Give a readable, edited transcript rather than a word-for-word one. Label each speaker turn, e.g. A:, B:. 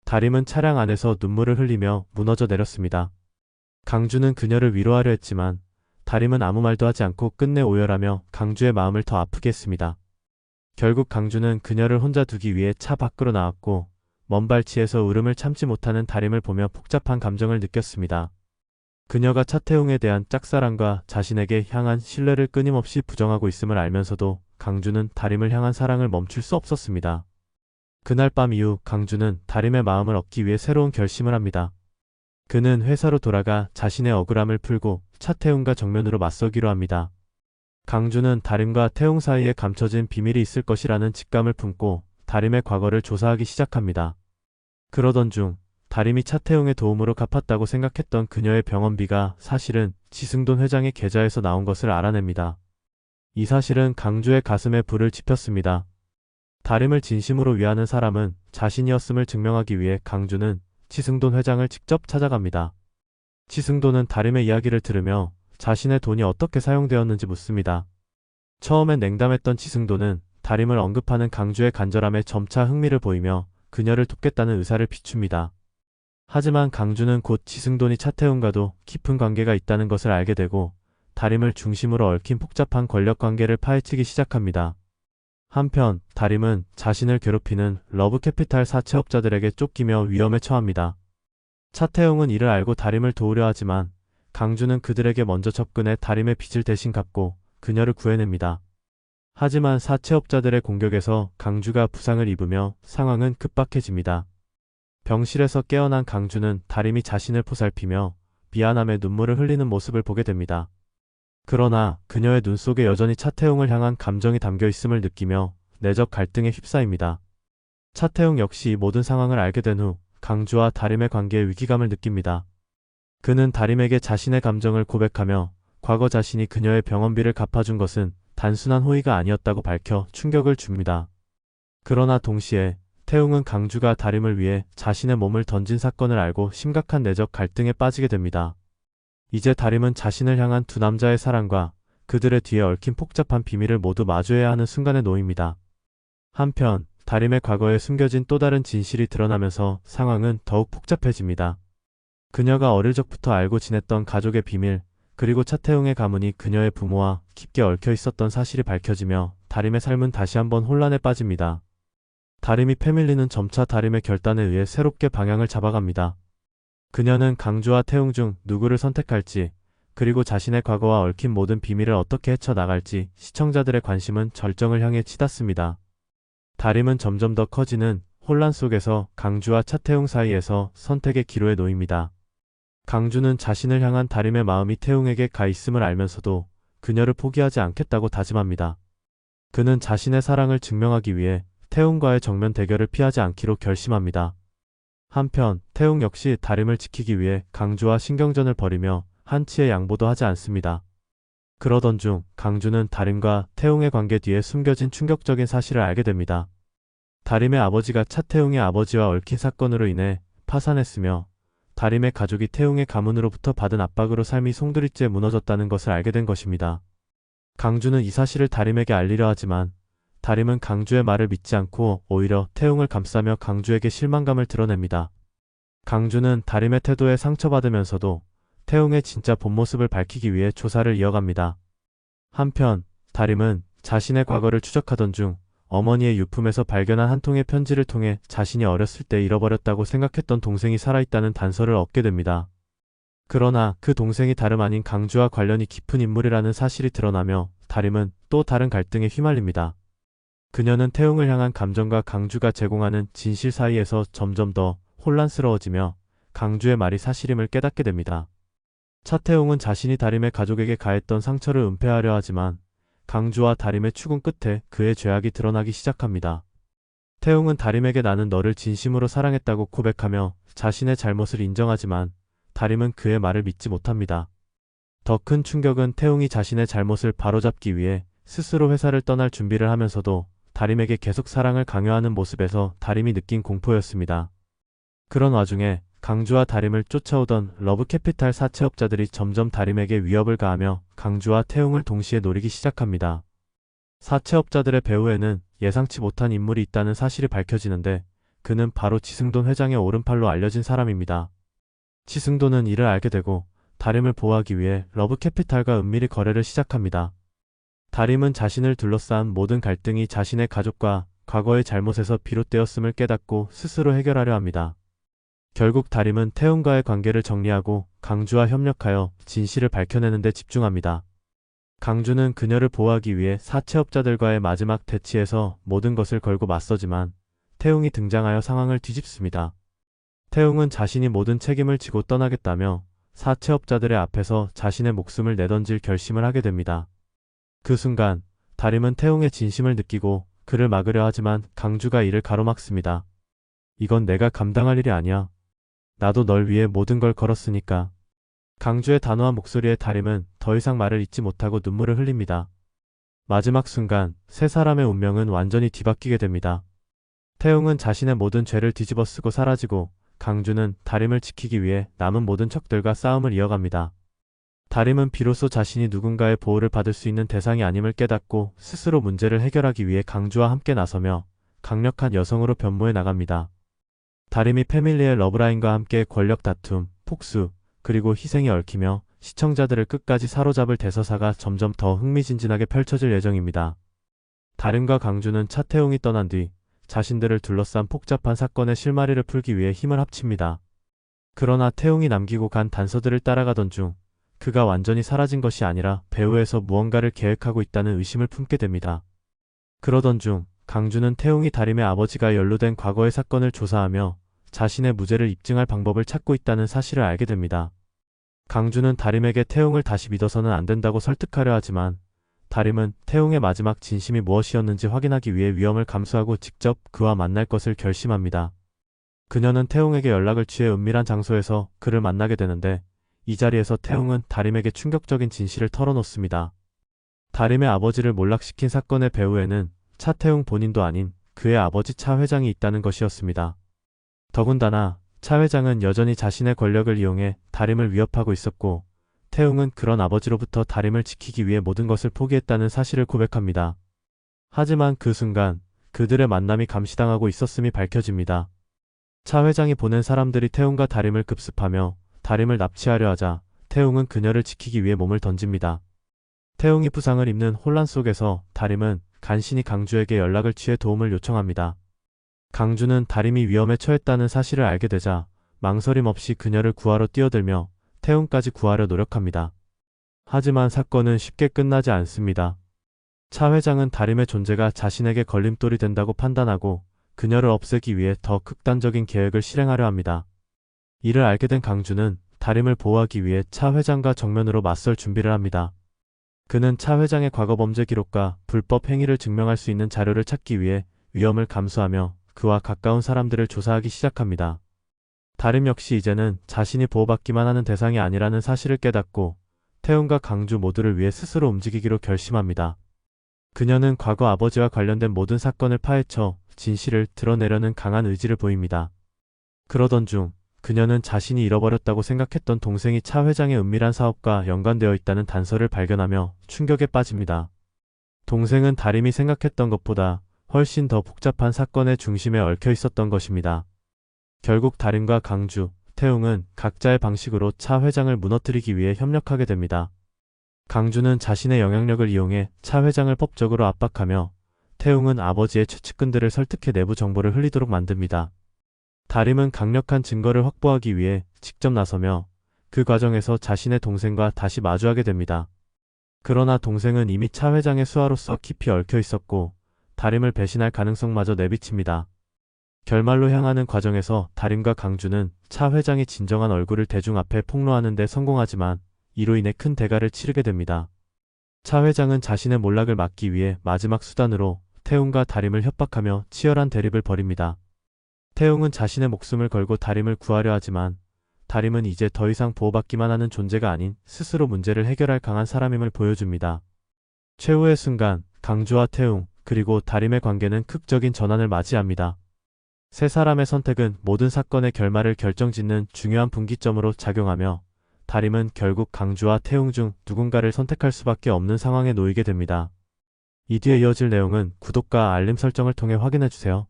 A: 다림은 차량 안에서 눈물을 흘리며 무너져 내렸습니다. 강주는 그녀를 위로하려 했지만 다림은 아무 말도 하지 않고 끝내 오열하며 강주의 마음을 더 아프게 했습니다. 결국 강주는 그녀를 혼자 두기 위해 차 밖으로 나왔고 먼 발치에서 울음을 참지 못하는 다림을 보며 복잡한 감정을 느꼈습니다. 그녀가 차태웅에 대한 짝사랑과 자신에게 향한 신뢰를 끊임없이 부정하고 있음을 알면서도 강주는 다림을 향한 사랑을 멈출 수 없었습니다. 그날 밤 이후 강주는 다림의 마음을 얻기 위해 새로운 결심을 합니다. 그는 회사로 돌아가 자신의 억울함을 풀고 차태웅과 정면으로 맞서기로 합니다. 강주는 다림과 태웅 사이에 감춰진 비밀이 있을 것이라는 직감을 품고 다림의 과거를 조사하기 시작합니다. 그러던 중 다림이 차태웅의 도움으로 갚았다고 생각했던 그녀의 병원비가 사실은 지승돈 회장의 계좌에서 나온 것을 알아냅니다. 이 사실은 강주의 가슴에 불을 지폈습니다. 다림을 진심으로 위하는 사람은 자신이었음을 증명하기 위해 강주는 지승돈 회장을 직접 찾아갑니다. 지승돈은 다림의 이야기를 들으며 자신의 돈이 어떻게 사용되었는지 묻습니다. 처음엔 냉담했던 지승돈은 다림을 언급하는 강주의 간절함에 점차 흥미를 보이며 그녀를 돕겠다는 의사를 비춥니다. 하지만 강주는 곧 지승돈이 차태웅과도 깊은 관계가 있다는 것을 알게 되고 다림을 중심으로 얽힌 복잡한 권력관계를 파헤치기 시작합니다. 한편 다림은 자신을 괴롭히는 러브캐피탈 사채업자들에게 쫓기며 위험에 처합니다. 차태웅은 이를 알고 다림을 도우려 하지만 강주는 그들에게 먼저 접근해 다림의 빚을 대신 갚고 그녀를 구해냅니다. 하지만 사채업자들의 공격에서 강주가 부상을 입으며 상황은 급박해집니다. 병실에서 깨어난 강주는 다림이 자신을 보살피며 미안함에 눈물을 흘리는 모습을 보게 됩니다. 그러나 그녀의 눈 속에 여전히 차태웅을 향한 감정이 담겨 있음을 느끼며 내적 갈등에 휩싸입니다. 차태웅 역시 이 모든 상황을 알게 된 후 강주와 다림의 관계에 위기감을 느낍니다. 그는 다림에게 자신의 감정을 고백하며 과거 자신이 그녀의 병원비를 갚아준 것은 단순한 호의가 아니었다고 밝혀 충격을 줍니다. 그러나 동시에 태웅은 강주가 다림을 위해 자신의 몸을 던진 사건을 알고 심각한 내적 갈등에 빠지게 됩니다. 이제 다림은 자신을 향한 두 남자의 사랑과 그들의 뒤에 얽힌 복잡한 비밀을 모두 마주해야 하는 순간에 놓입니다. 한편 다림의 과거에 숨겨진 또 다른 진실이 드러나면서 상황은 더욱 복잡해집니다. 그녀가 어릴 적부터 알고 지냈던 가족의 비밀, 그리고 차태웅의 가문이 그녀의 부모와 깊게 얽혀 있었던 사실이 밝혀지며 다림의 삶은 다시 한번 혼란에 빠집니다. 다림이 패밀리는 점차 다림의 결단에 의해 새롭게 방향을 잡아갑니다. 그녀는 강주와 태웅 중 누구를 선택할지, 그리고 자신의 과거와 얽힌 모든 비밀을 어떻게 헤쳐나갈지 시청자들의 관심은 절정을 향해 치닫습니다. 다림은 점점 더 커지는 혼란 속에서 강주와 차태웅 사이에서 선택의 기로에 놓입니다. 강주는 자신을 향한 다림의 마음이 태웅에게 가 있음을 알면서도 그녀를 포기하지 않겠다고 다짐합니다. 그는 자신의 사랑을 증명하기 위해 태웅과의 정면 대결을 피하지 않기로 결심합니다. 한편 태웅 역시 다림을 지키기 위해 강주와 신경전을 벌이며 한치의 양보도 하지 않습니다. 그러던 중 강주는 다림과 태웅의 관계 뒤에 숨겨진 충격적인 사실을 알게 됩니다. 다림의 아버지가 차태웅의 아버지와 얽힌 사건으로 인해 파산했으며 다림의 가족이 태웅의 가문으로부터 받은 압박으로 삶이 송두리째 무너졌다는 것을 알게 된 것입니다. 강주는 이 사실을 다림에게 알리려 하지만 다림은 강주의 말을 믿지 않고 오히려 태웅을 감싸며 강주에게 실망감을 드러냅니다. 강주는 다림의 태도에 상처받으면서도 태웅의 진짜 본 모습을 밝히기 위해 조사를 이어갑니다. 한편 다림은 자신의 과거를 추적하던 중 어머니의 유품에서 발견한 한 통의 편지를 통해 자신이 어렸을 때 잃어버렸다고 생각했던 동생이 살아있다는 단서를 얻게 됩니다. 그러나 그 동생이 다름 아닌 강주와 관련이 깊은 인물이라는 사실이 드러나며 다림은 또 다른 갈등에 휘말립니다. 그녀는 태웅을 향한 감정과 강주가 제공하는 진실 사이에서 점점 더 혼란스러워지며 강주의 말이 사실임을 깨닫게 됩니다. 차태웅은 자신이 다림의 가족에게 가했던 상처를 은폐하려 하지만 강주와 다림의 추궁 끝에 그의 죄악이 드러나기 시작합니다. 태웅은 다림에게 나는 너를 진심으로 사랑했다고 고백하며 자신의 잘못을 인정하지만 다림은 그의 말을 믿지 못합니다. 더 큰 충격은 태웅이 자신의 잘못을 바로잡기 위해 스스로 회사를 떠날 준비를 하면서도 다림에게 계속 사랑을 강요하는 모습에서 다림이 느낀 공포였습니다. 그런 와중에 강주와 다림을 쫓아오던 러브캐피탈 사채업자들이 점점 다림에게 위협을 가하며 강주와 태웅을 동시에 노리기 시작합니다. 사채업자들의 배후에는 예상치 못한 인물이 있다는 사실이 밝혀지는데 그는 바로 지승돈 회장의 오른팔로 알려진 사람입니다. 지승돈은 이를 알게 되고 다림을 보호하기 위해 러브캐피탈과 은밀히 거래를 시작합니다. 다림은 자신을 둘러싼 모든 갈등이 자신의 가족과 과거의 잘못에서 비롯되었음을 깨닫고 스스로 해결하려 합니다. 결국 다림은 태웅과의 관계를 정리하고 강주와 협력하여 진실을 밝혀내는 데 집중합니다. 강주는 그녀를 보호하기 위해 사채업자들과의 마지막 대치에서 모든 것을 걸고 맞서지만 태웅이 등장하여 상황을 뒤집습니다. 태웅은 자신이 모든 책임을 지고 떠나겠다며 사채업자들의 앞에서 자신의 목숨을 내던질 결심을 하게 됩니다. 그 순간 다림은 태웅의 진심을 느끼고 그를 막으려 하지만 강주가 이를 가로막습니다. 이건 내가 감당할 일이 아니야. 나도 널 위해 모든 걸 걸었으니까. 강주의 단호한 목소리에 다림은 더 이상 말을 잇지 못하고 눈물을 흘립니다. 마지막 순간 세 사람의 운명은 완전히 뒤바뀌게 됩니다. 태웅은 자신의 모든 죄를 뒤집어쓰고 사라지고 강주는 다림을 지키기 위해 남은 모든 척들과 싸움을 이어갑니다. 다림은 비로소 자신이 누군가의 보호를 받을 수 있는 대상이 아님을 깨닫고 스스로 문제를 해결하기 위해 강주와 함께 나서며 강력한 여성으로 변모해 나갑니다. 다림이 패밀리의 러브라인과 함께 권력 다툼, 폭수, 그리고 희생이 얽히며 시청자들을 끝까지 사로잡을 대서사가 점점 더 흥미진진하게 펼쳐질 예정입니다. 다림과 강주는 차태웅이 떠난 뒤 자신들을 둘러싼 복잡한 사건의 실마리를 풀기 위해 힘을 합칩니다. 그러나 태웅이 남기고 간 단서들을 따라가던 중 그가 완전히 사라진 것이 아니라 배후에서 무언가를 계획하고 있다는 의심을 품게 됩니다. 그러던 중 강주는 태웅이 다림의 아버지가 연루된 과거의 사건을 조사하며 자신의 무죄를 입증할 방법을 찾고 있다는 사실을 알게 됩니다. 강주는 다림에게 태웅을 다시 믿어서는 안 된다고 설득하려 하지만 다림은 태웅의 마지막 진심이 무엇이었는지 확인하기 위해 위험을 감수하고 직접 그와 만날 것을 결심합니다. 그녀는 태웅에게 연락을 취해 은밀한 장소에서 그를 만나게 되는데 이 자리에서 태웅은 다림에게 충격적인 진실을 털어놓습니다. 다림의 아버지를 몰락시킨 사건의 배후에는 차태웅 본인도 아닌 그의 아버지 차 회장이 있다는 것이었습니다. 더군다나 차 회장은 여전히 자신의 권력을 이용해 다림을 위협하고 있었고 태웅은 그런 아버지로부터 다림을 지키기 위해 모든 것을 포기했다는 사실을 고백합니다. 하지만 그 순간 그들의 만남이 감시당하고 있었음이 밝혀집니다. 차 회장이 보낸 사람들이 태웅과 다림을 급습하며 다림을 납치하려 하자 태웅은 그녀를 지키기 위해 몸을 던집니다. 태웅이 부상을 입는 혼란 속에서 다림은 간신히 강주에게 연락을 취해 도움을 요청합니다. 강주는 다림이 위험에 처했다는 사실을 알게 되자 망설임 없이 그녀를 구하러 뛰어들며 태웅까지 구하려 노력합니다. 하지만 사건은 쉽게 끝나지 않습니다. 차 회장은 다림의 존재가 자신에게 걸림돌이 된다고 판단하고 그녀를 없애기 위해 더 극단적인 계획을 실행하려 합니다. 이를 알게 된 강주는 다림을 보호하기 위해 차 회장과 정면으로 맞설 준비를 합니다. 그는 차 회장의 과거 범죄 기록과 불법 행위를 증명할 수 있는 자료를 찾기 위해 위험을 감수하며 그와 가까운 사람들을 조사하기 시작합니다. 다림 역시 이제는 자신이 보호받기만 하는 대상이 아니라는 사실을 깨닫고 태웅과 강주 모두를 위해 스스로 움직이기로 결심합니다. 그녀는 과거 아버지와 관련된 모든 사건을 파헤쳐 진실을 드러내려는 강한 의지를 보입니다. 그러던 중 그녀는 자신이 잃어버렸다고 생각했던 동생이 차 회장의 은밀한 사업과 연관되어 있다는 단서를 발견하며 충격에 빠집니다. 동생은 다림이 생각했던 것보다 훨씬 더 복잡한 사건의 중심에 얽혀 있었던 것입니다. 결국 다림과 강주, 태웅은 각자의 방식으로 차 회장을 무너뜨리기 위해 협력하게 됩니다. 강주는 자신의 영향력을 이용해 차 회장을 법적으로 압박하며 태웅은 아버지의 최측근들을 설득해 내부 정보를 흘리도록 만듭니다. 다림은 강력한 증거를 확보하기 위해 직접 나서며 그 과정에서 자신의 동생과 다시 마주하게 됩니다. 그러나 동생은 이미 차 회장의 수하로서 깊이 얽혀 있었고 다림을 배신할 가능성마저 내비칩니다. 결말로 향하는 과정에서 다림과 강주는 차 회장의 진정한 얼굴을 대중 앞에 폭로하는 데 성공하지만 이로 인해 큰 대가를 치르게 됩니다. 차 회장은 자신의 몰락을 막기 위해 마지막 수단으로 태웅과 다림을 협박하며 치열한 대립을 벌입니다. 태웅은 자신의 목숨을 걸고 다림을 구하려 하지만 다림은 이제 더 이상 보호받기만 하는 존재가 아닌 스스로 문제를 해결할 강한 사람임을 보여줍니다. 최후의 순간 강주와 태웅 그리고 다림의 관계는 극적인 전환을 맞이합니다. 세 사람의 선택은 모든 사건의 결말을 결정짓는 중요한 분기점으로 작용하며 다림은 결국 강주와 태웅 중 누군가를 선택할 수밖에 없는 상황에 놓이게 됩니다. 이 뒤에 이어질 내용은 구독과 알림 설정을 통해 확인해주세요.